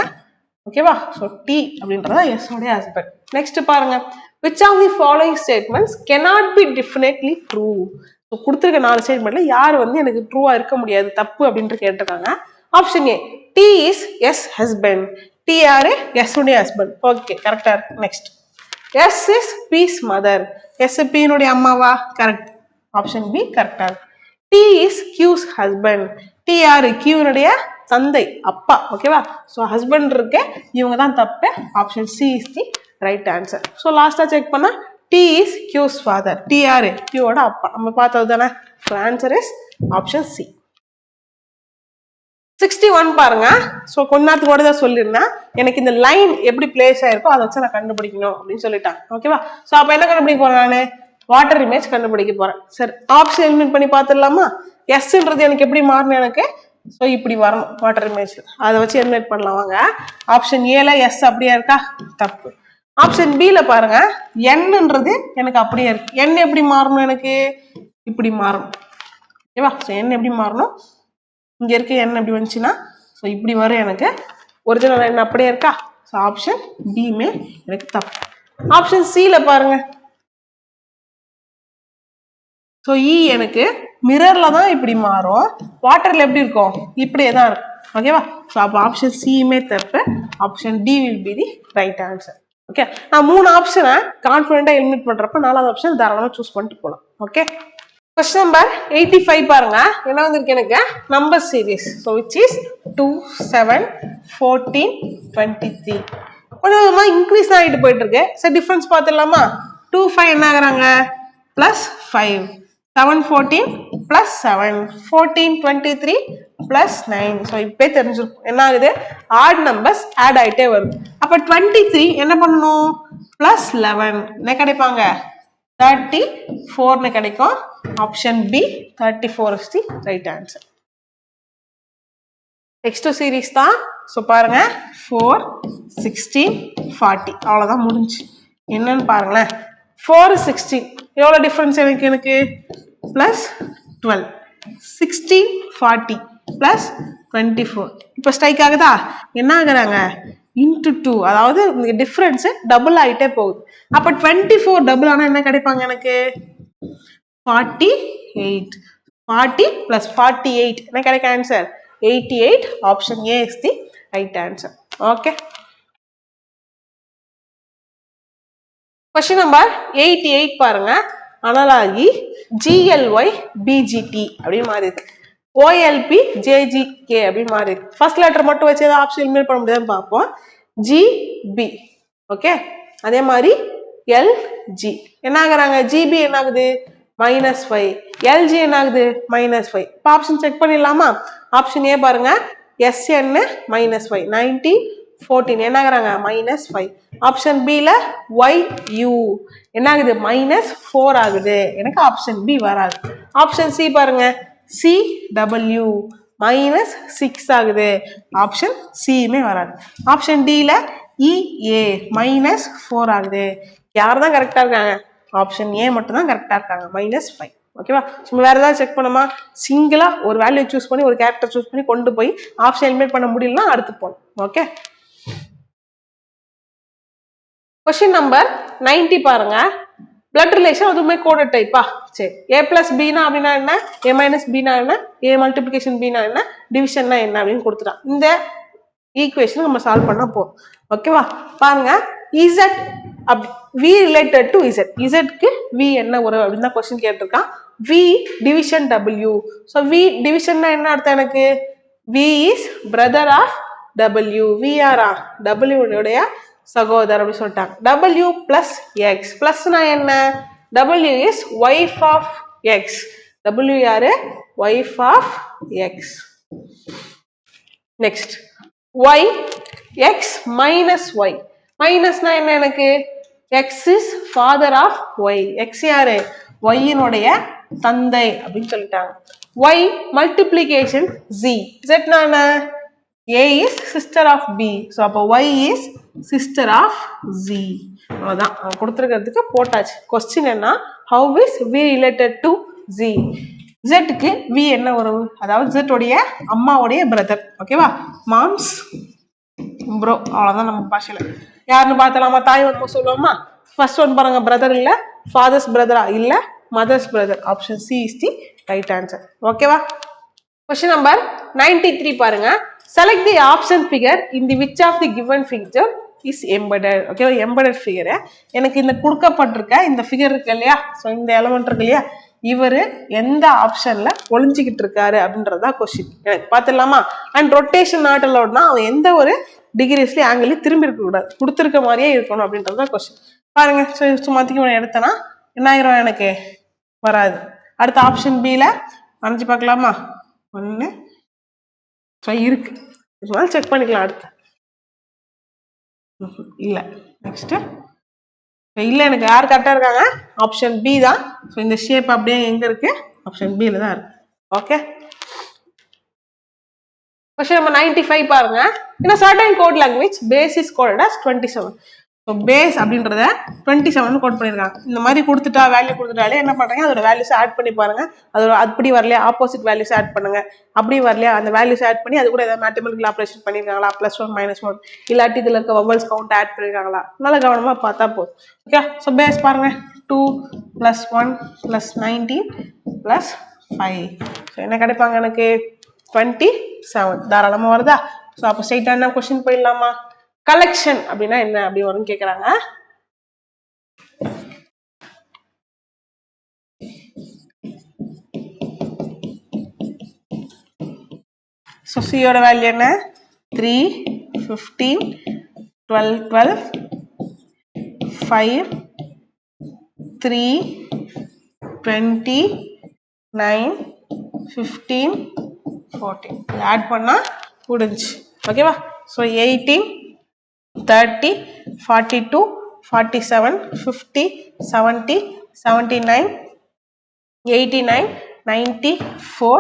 ஓகேவா? ஸோ T அப்படின்றதா S-னுடைய ஹஸ்பண்ட். நெக்ஸ்ட் பாருங்க, which of the following statements cannot be definitely true? So கொடுத்துருக்க 4 ஸ்டேட்மெண்ட்ல யார் வந்து எனக்கு ட்ரூவா இருக்க முடியாது, தப்பு அப்படின்ட்டு கேட்டிருக்காங்க. Option A, T is S husband. T யாரு? S-உடைய ஹஸ்பண்ட். ஓகே, கரெக்டா இருக்கு. Next, S is P's mother. S P-னுடைய அம்மாவா? கரெக்ட். ஆப்ஷன் பி கரெக்டா இருக்கு. T is Q's husband. T யாரு? Q-னுடைய தந்தை, அப்பா. ஓகேவா? ஸோ ஹஸ்பண்ட் இருக்க, இவங்க தான் தப்பு. Option C is the right answer. So லாஸ்டா செக் பண்ணா T is Q's father. T யாரு? Q-ஓட அப்பா. நம்ம பார்த்தது தானே. So answer is option C. 61 பாருங்க. ஸோ கொஞ்ச நேரத்துக்கு கூட தான் சொல்லியிருந்தேன், எனக்கு இந்த லைன் எப்படி பிளேஸ் ஆயிருக்கோ அதை வச்சு நான் கண்டுபிடிக்கணும் அப்படின்னு சொல்லிட்டாங்க. ஓகேவா? ஸோ அப்போ என்ன கண்டுபிடிக்க போறேன்? நான் வாட்டர் இமேஜ் கண்டுபிடிக்க போறேன். சரி, ஆப்ஷன் எலிமினேட் பண்ணி பார்த்துடலாமா? எஸ்ன்றது எனக்கு எப்படி மாறணும்? எனக்கு ஸோ இப்படி வரணும் வாட்டர் இமேஜ். அதை வச்சு எலிமினேட் பண்ணலாம் வாங்க. ஆப்ஷன் ஏல எஸ் அப்படியே இருக்கா? தப்பு. ஆப்ஷன் பில பாருங்க, என்னன்றது எனக்கு அப்படியே இருக்கு. என் எப்படி மாறணும்? எனக்கு இப்படி மாறணும். ஓகேவா? ஸோ என் எப்படி மாறணும்? இங்க இருக்க என் எப்படி வந்துச்சுன்னா ஸோ இப்படி வரும். எனக்கு ஒரிஜினல் என் அப்படியே இருக்கா? ஸோ ஆப்ஷன் பிமே எனக்கு தப்பு. ஆப்ஷன் சில பாருங்க, ஸோ இ எனக்கு மிரர்ல தான் இப்படி மாறும், வாட்டர்ல எப்படி இருக்கும்? இப்படியே தான் இருக்கும். ஓகேவா? ஸோ அப்போ ஆப்ஷன் சியுமே தப்பு. Option D will be the right answer. Okay, நான் 3 ஆப்ஷனை கான்ஃபிடென்ட்டா எலிமினேட் பண்றப்ப 4வது ஆப்ஷன் தாராளமாக சூஸ் பண்ணிட்டு போகலாம். ஓகே, question number 85 பாருங்க. என்ன வந்திருக்கு? எனக்கு number series. So which is 2, 7, 14, 23. கொஞ்சம் கொஞ்சமா இன்க்ரீஸ் ஆகிட்டு போயிட்டு இருக்கு. சரி, டிஃபரன்ஸ் பார்த்துடலாமா? 2, 5 என்ன ஆகுறாங்க? பிளஸ் 5. 7, 14 பிளஸ் 7. 14, 23 பிளஸ் 9. ஸோ இப்போ தெரிஞ்சிருக்கும் என்ன ஆகுது? ஆட் நம்பர்ஸ் ஆட் ஆகிட்டே வருது. அப்போ 23 என்ன பண்ணணும்? பிளஸ் 11 என்ன கிடைப்பாங்க? 34 கிடைக்கும். Option B 34 is the right answer. Next series தான். ஸோ பாருங்க, 4, 16, 40 அவ்வளோதான் முடிஞ்சு. என்னன்னு பாருங்களேன், 4, 16 எவ்வளோ டிஃப்ரென்ஸ்? எனக்கு பிளஸ் 12. 16, 40 பிளஸ் 24. இப்போ ஸ்ட்ரைக் ஆகுதா? என்ன ஆகுறாங்க? இன்டு 2, அதாவது டிஃப்ரென்ஸ் டபுள் ஆகிட்டே போகுது. அப்போ 24 டபுள் ஆனால் என்ன கிடைப்பாங்க? எனக்கு 48. 40 plus 48 என்ன கிடைக்கும் answer? 88. Option A is the right answer. Okay, question number 88 பாருங்க. அனலாகி GLY BGT அப்படின்னு மாறி இருக்கு. OLP JGK அப்படின்னு மாறி இருக்கு. ஃபர்ஸ்ட் லெட்டர் மட்டும் வச்சு ஏதாவது ஆப்ஷன் எலிமினேட் பண்ண முடியாதுன்னு பார்ப்போம். GB. ஓகே, அதே மாதிரி LG என்ன ஆகுறாங்க GB என்ன ஆகுது -5 LG என்ன ஆகுது -5 இப்போ ஆப்ஷன் செக் பண்ணிடலாமா ஆப்ஷன் ஏ பாருங்க SN -5 90 14 என்ன ஆகுறாங்க -5 ஆப்ஷன் B ல YU என்ன ஆகுது -4 ஆகுது எனக்கு ஆப்ஷன் B வராது ஆப்ஷன் C பாருங்க CW -6 ஆகுது ஆப்ஷன் சியுமே வராது ஆப்ஷன் டி ல EA -4 ஆகுது யார் தான் கரெக்டா இருக்காங்க ஆப்ஷன் ஏ மட்டும் தான் கரெக்டா இருக்காங்க -5 ஓகேவா சும்மா வேற ஏதாவது செக் பண்ணுமா சிங்கிளா ஒரு வேல்யூ சூஸ் பண்ணி ஒரு கேரக்டர் சூஸ் பண்ணி கொண்டு போய் ஆப்ஷன் எலிமினேட் பண்ண முடியலன்னா அடுத்து போகணும் ஓகே கொஸ்டின் நம்பர் 90 பாருங்க பிளட் ரிலேஷன் அதுவுமே கோடட் டைப்பா சரி A plus B னா அப்படின்னா என்ன A minus B னா என்ன A multiplication B னா என்ன டிவிஷன்னா என்ன அப்படின்னு கொடுத்துட்டான் இந்த ஈக்குவேஷன் நம்ம சால்வ் பண்ண போறோம் ஓகேவா பாருங்க Z V related to Z க்கு V என்ன வரும் அப்படின்னு தான் கொஸ்டின் கேட்டிருக்கான் V division W so V divisionனா என்ன அர்த்தம் எனக்கு V is brother of W V or W உடைய சகோதரர் அப்படி சொல்லிட்டாங்க W plus X பிளஸ்னா என்ன W is wife of X W யாரு wife of X next Y X minus Y மைனஸ்னா என்ன எனக்கு X is father of Y X யாரு Y இனுடைய தந்தை அப்படின்னு சொல்லிட்டாங்க Y multiplication Z Z என்ன A is sister of B so அப்போ Y is sister of Z அதான் கொடுத்துருக்கிறதுக்கு போட்டாச்சு கொஸ்டின் என்ன how is V related to Z Z க்கு V என்ன வரும் அதாவது Z உடைய அம்மாவுடைய பிரதர் ஓகேவா மாம்ஸ் ப்ரோ அவ்வளவுதான் நம்ம பாஷையில யாருன்னு பார்த்தலாமா தாய் வந்து சொல்லுவோமா ஃபர்ஸ்ட் ஒன் பாருங்க பிரதர் இல்ல ஃபாதர்ஸ் பிரதரா இல்ல mother's brother option C is the right answer ஓகேவா கொஸ்டின் நம்பர் 93 பாருங்க select the option figure in the which of the given figure is embedded ஓகேவா எம்பெடட் ஃபிகர் எனக்கு இந்த கொடுக்கப்பட்டிருக்க இந்த ஃபிகர் இருக்கு இல்லையா ஸோ இந்த எலமெண்ட் இருக்கு இல்லையா இவரு எந்த ஆப்ஷன்ல ஒளிஞ்சுக்கிட்டு இருக்காரு அப்படின்றதா கொஸ்டின் எனக்கு பார்த்துடலாமா அண்ட் ரொட்டேஷன் நாட் அலவுட்னா அவன் எந்த ஒரு டிகிரிஸ்லயும் ஆங்கிள் திரும்பி இருக்க கூடாது கொடுத்துருக்க மாதிரியே இருக்கணும் அப்படின்றதா கொஸ்டின் பாருங்க சும்மாத்திக்கு எடுத்தனா என்ன ஆயிரும் எனக்கு வராது அடுத்த ஆப்ஷன் பில வரைஞ்சு பார்க்கலாமா ஒன்னு இருக்கு செக் பண்ணிக்கலாம் அடுத்து இல்ல நெக்ஸ்ட் இல்ல எனக்கு யார் கரெக்டா இருக்காங்க ஆப்ஷன் பி தான் ஸோ இந்த ஷேப் அப்படியே எங்க இருக்கு ஆப்ஷன் பில தான் இருக்கு ஓகே கொஸ்டின் நம்பர் 95 பாருங்க in a certain code language base is coded as 27 so base அப்படின்றத 27 கோட் பண்ணியிருக்காங்க இந்த மாதிரி கொடுத்துட்டா வேல்யூ கொடுத்துட்டாலே என்ன பண்றாங்க அதோட வேல்யூஸ் ஆட் பண்ணி பாருங்க அதோட அப்படி வரலையா ஆப்போசிட் வேல்யூஸ் ஆட் பண்ணுங்க அப்படி வரலையா அந்த வேல்யூஸ் ஆட் பண்ணி அது கூட ஏதாவது மேத்தமெட்டிக்கல் ஆப்ரேஷன் பண்ணியிருக்காங்களா +1 -1 இல்லாட்டி இதுல இருக்க வவல்ஸ் கவுண்ட் ஆட் பண்ணிருக்காங்களா நல்லா கவனமா பார்த்தா போதும் ஓகே ஸோ பேஸ் பாருங்க 2 + 1 + 19 + 5 ஸோ என்ன கிடைப்பாங்க எனக்கு 27 தாராளமா வருதா ஸோ அப்போ ஸ்ட்ரைட்டான கொஸ்டின் போயிடலாமா கலெக்ஷன் அப்படின்னா என்ன அப்படி வரும்னு கேக்குறாங்க ஸோ சியோட வேல்யூ என்ன 3 15 12 12 5 3 20 9 15 14 ஆட் பண்ணா முடிஞ்சு ஓகேவா ஸோ 18 30 42 47 50 70 79 89 94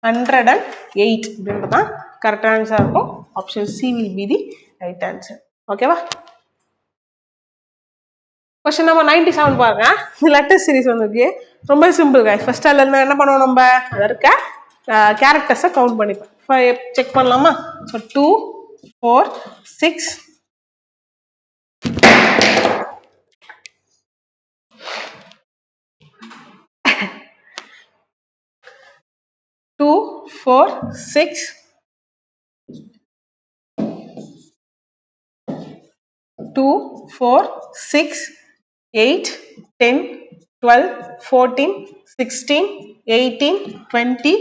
108 அப்படின்றதான் கரெக்ட் ஆன்சர் இருக்கும் option C will be the right answer ஓகேவா கொஸ்டின் நம்பர் 97 பாருங்க லெட்டர் சீரிஸ் வந்திருக்கு ரொம்ப சிம்பிள் கைஸ் ஃபர்ஸ்ட் அதுல இருந்து என்ன பண்ணுவோம் நம்ம அதுல இருக்க கேரக்டர்ஸை கவுண்ட் பண்ணிப்போம் செக் பண்ணலாமா ஸோ 2 4 6 2 4 6 2 4 6 8 10 12 14 16 18 20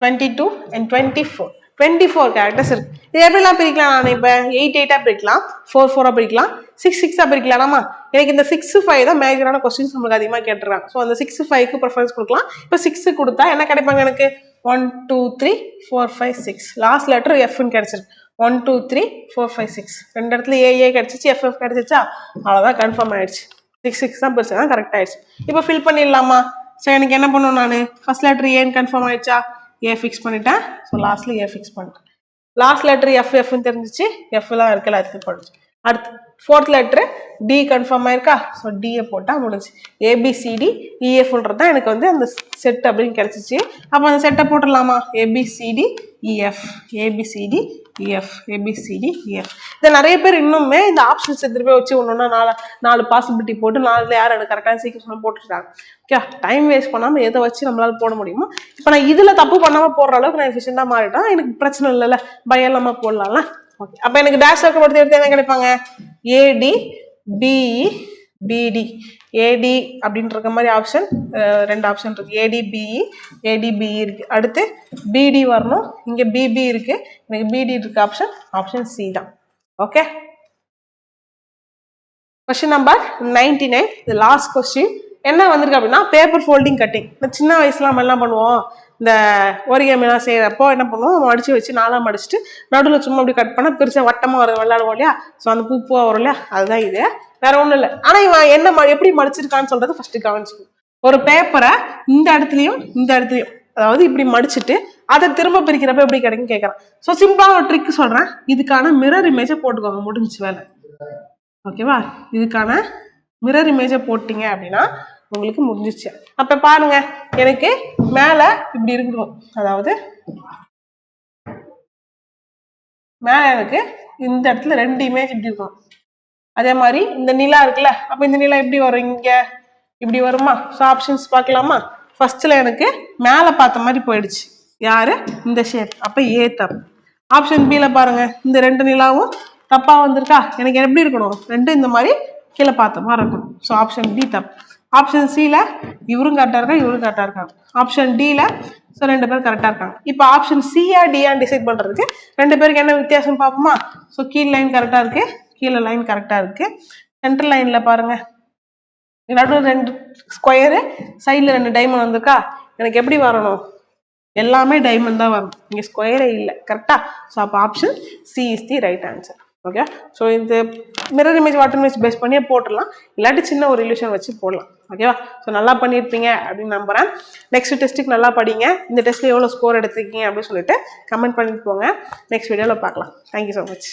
22 and 24 24 கேரக்டர்ஸ் இருக்கு. இது எப்படிலாம் பிரிக்கலாம்? நான் இப்போ 8 8 பிரிக்கலாம், 4 4 பிரிக்கலாம், 6 6 பிரிக்கலாமா? எனக்கு இந்த 6 5 தான் மேஜரான கொஸ்டின்ஸ் நம்மளுக்கு அதிகமாக கேட்டுருக்காங்க. ஸோ அந்த 6 5க்கு ப்ரிஃபரன்ஸ் கொடுக்கலாம். இப்போ 6 கொடுத்தா என்ன கிடைப்பாங்க எனக்கு? 1 2 3 4 5 6. லாஸ்ட் லெட்டர் எஃப்னு கிடைச்சிருக்கு. 1 2 3 4 5 6. ரெண்டு இடத்துல ஏ கிடைச்சிச்சு, எஃப் கிடைச்சிச்சா? அவ்வளோதான், கன்ஃபார்ம் ஆயிடுச்சு. 6 6 தான் பெருசு தான், கரெக்ட் ஆயிடுச்சு. இப்போ ஃபில் பண்ணிடலாமா? ஸோ எனக்கு என்ன பண்ணணும்? நான் ஃபர்ஸ்ட் லெட்டர் ஏன்னு கன்ஃபார்ம் ஆயிடுச்சா? ஏ ஃபிக்ஸ் பண்ணிட்டேன். ஸோ லாஸ்ட்ல ஏ ஃபிக்ஸ் பண்ணிட்டேன். லாஸ்ட் லெட்டர் எஃப்னு தெரிஞ்சிச்சு, எஃப்லாம் இருக்குல்ல, அதுக்கு போடுச்சு. அடுத்து ஃபோர்த் லெட்டர் டி கன்ஃபார்ம் ஆயிருக்கா? ஸோ டிஏ போட்டால் முடிஞ்சு. ஏபிசிடி இஎஃப்ன்றது தான் எனக்கு வந்து அந்த செட் அப்படின்னு கிடைச்சிச்சு. அப்போ அந்த செட்டை போட்டுடலாமா? ABCD EF, ABCD EF, ABCD EF. இதை நிறைய பேர் இன்னுமே இந்த ஆப்ஷன்ஸ் எடுத்துட்டு போய் வச்சு ஒன்றுனா நாலு பாசிபிலிட்டி போட்டு 4ல் யார் எனக்கு கரெக்டான சீக்கிரம் போட்டுருக்காங்க. ஓகே, டைம் வேஸ்ட் பண்ணாமல் எதை வச்சு நம்மளால போட முடியுமோ. இப்போ நான் இதில் தப்பு பண்ணாமல் போடுற அளவுக்கு நான் எஃபிஷியண்டாக மாறிட்டேன், எனக்கு பிரச்சனை இல்லைல்ல, பயம் இல்லாமல் போடலாம்ல. ஓகே, அப்போ எனக்கு டேஷ் படுத்தி எடுத்து என்ன கிடைப்பாங்க? ஏடி பிஇ பிடி. ஏடி அப்படின்னு இருக்க மாதிரி ஆப்ஷன் 2 ஆப்ஷன் இருக்கு. ஏடி பிஇ, ஏடி பிஇ இருக்கு. அடுத்து பிடி வரணும், இங்க பிபி இருக்கு, எனக்கு பிடி இருக்கு. ஆப்ஷன் சி தான். ஓகே, கொஸ்டின் நம்பர் 99, இது லாஸ்ட் கொஸ்டின். என்ன வந்திருக்கு அப்படின்னா பேப்பர் ஃபோல்டிங் கட்டிங். இந்த சின்ன வயசுல நம்ம என்ன பண்ணுவோம்? இந்த ஓரிகமிலாம் செய்யறப்போ என்ன பண்ணுவோம்? மடிச்சு வச்சு 4ஆக மடிச்சுட்டு நடுவில் சும்மா அப்படி கட் பண்ணா பெருசா வட்டமா வரும், விளையாடுவோம் இல்லையா? ஸோ அந்த பூவா வரும் இல்லையா? அதுதான் இது, வேற ஒன்றும் இல்லை. ஆனா இவன் என்ன எப்படி மடிச்சிருக்கான்னு சொல்றது ஃபர்ஸ்ட் கவனிச்சுக்கணும். ஒரு பேப்பரை இந்த இடத்துலயும் இந்த இடத்துலயும், அதாவது இப்படி மடிச்சுட்டு அதை திரும்ப பிரிக்கிறப்ப எப்படி கிடைக்கும் கேட்கறான். ஸோ சிம்பிளான ஒரு ட்ரிக் சொல்றேன். இதுக்கான மிரர் இமேஜை போட்டுக்கோங்க, முடிஞ்சு வேலை. ஓகேவா? இதுக்கான மிரர் இமேஜை போட்டீங்க அப்படின்னா உங்களுக்கு முடிஞ்சிச்சு. அப்ப பாருங்க, எனக்கு மேல இப்படி இருக்கணும், அதாவது மேல எனக்கு இந்த இடத்துல 2 இமேஜ் இப்படி இருக்கும். அதே மாதிரி இந்த நிலா இருக்குல்ல, அப்ப இந்த நிலா எப்படி வரும்? இங்க இப்படி வருமா? ஸோ ஆப்ஷன்ஸ் பார்க்கலாமா? ஃபர்ஸ்ட்ல எனக்கு மேல பார்த்த மாதிரி போயிடுச்சு. யாரு? இந்த ஷேப். அப்ப ஏ தப்பு. ஆப்ஷன் பில பாருங்க, இந்த 2 நிலாவும் தப்பா வந்திருக்கா? எனக்கு எப்படி இருக்கணும்? 2 இந்த மாதிரி கீழே பார்த்த மாதிரி இருக்கணும். ஸோ ஆப்ஷன் பி தப்பு. ஆப்ஷன் சில இவரும் கரெக்டா இருக்காங்க, இவரும் கரெக்டா இருக்காங்க. ஆப்ஷன் டில ஸோ 2 பேரும் கரெக்டா இருக்காங்க. இப்போ ஆப்ஷன் சியா டியான்னு டிசைட் பண்றதுக்கு 2 பேருக்கு என்ன வித்தியாசம் பார்ப்போமா? ஸோ கீழ் லைன் கரெக்டா இருக்கு, கீழே லைன் கரெக்டா இருக்கு. சென்டர் லைன்ல பாருங்க, நடுவில் 2 ஸ்கொயரு, சைட்ல 2 டைமண்ட் வந்திருக்கா? எனக்கு எப்படி வரணும்? எல்லாமே டைமண்ட் தான் வரும், இங்க ஸ்கொயரே இல்லை. கரெக்டா? ஸோ அப்போ option C is the right answer. Okay, so இந்த mirror image water image base பண்ணியே போட்டுடலாம், இல்லாட்டி சின்ன ஒரு இல்யூஷன் வச்சு போடலாம். ஓகேவா? ஸோ நல்லா பண்ணியிருப்பீங்க அப்படின்னு நம்புறேன். நெக்ஸ்ட் டெஸ்ட்டுக்கு நல்லா படிங்க. இந்த டெஸ்ட்ல எவ்வளோ ஸ்கோர் எடுத்துருக்கீங்க அப்படின்னு சொல்லிட்டு கமெண்ட் பண்ணிட்டு போங்க. நெக்ஸ்ட் வீடியோவில் பார்க்கலாம். Thank you so much.